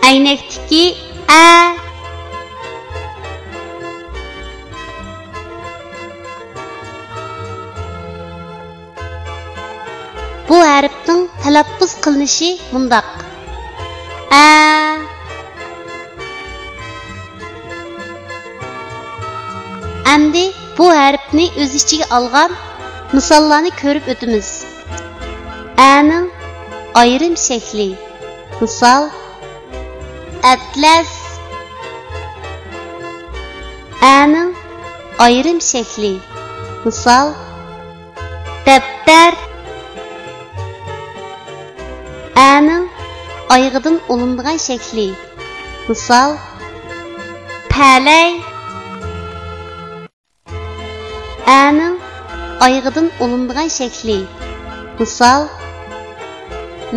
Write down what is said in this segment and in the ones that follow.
Aynakdagi a. Bu harfning talaffuz qilinishi mundaq. A. Endi bu harfni o'z ichiga olgan misollarni ko'rib o'tamiz. A'ning ayrim shakli. Misol atlas. A'ning ayrim shakli. Misol daftar. A'ning oyog'idan olingan shakli. Misol palay. A'ning oyog'idan olingan shakli. Misol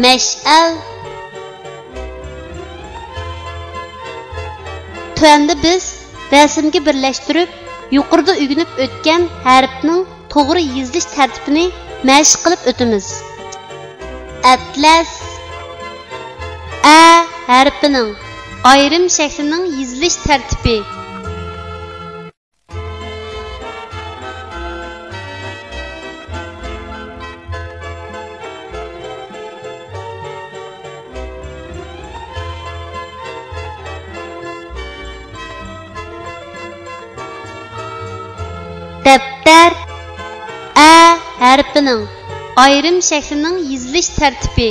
mash'al. Tuanda biz rasmga birlashtirib, yuqorida o'rganib o'tgan harfning to'g'ri yozilish tartibini mashq qilib o'tamiz. Atlas. A harfining ayrim shaklining yozilish tartibi. Daftar. A harfining ayrim shaklining yozilish tartibi.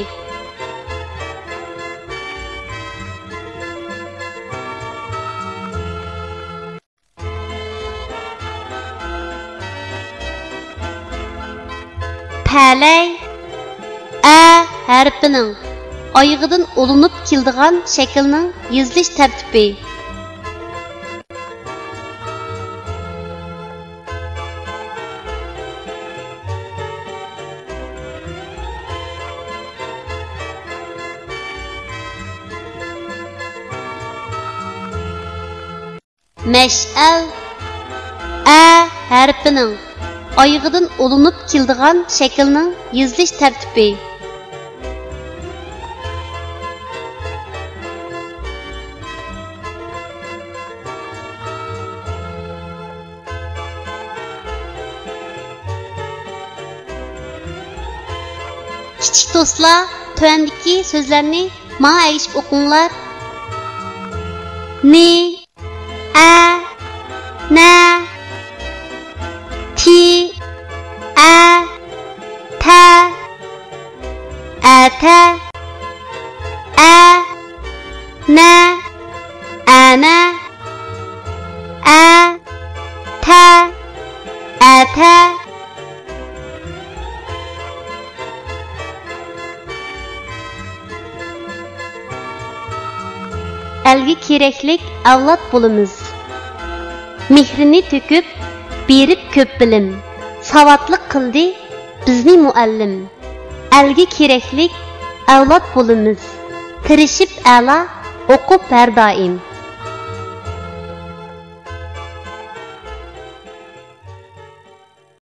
Palay. A harfining oyog'idan olinib keladigan shaklning yozilish tartibi. Mash'al. A harfining oyog'idan olinib keladigan shaklning yozilish tartibi. Kichik do'stlar, tuandagi so'zlarni menga aytib o'qinglar. Ni, a, na, ti, a, ta, ata, a, na, ana, a, ta, ata. Elgi keraklik avlod bo'lamiz. Mehrini to'kib, berib ko'p bilim. Savatliq qildi bizni muallim. Elgi keraklik avlod bo'lamiz. Tirishib a'la o'qib har doim.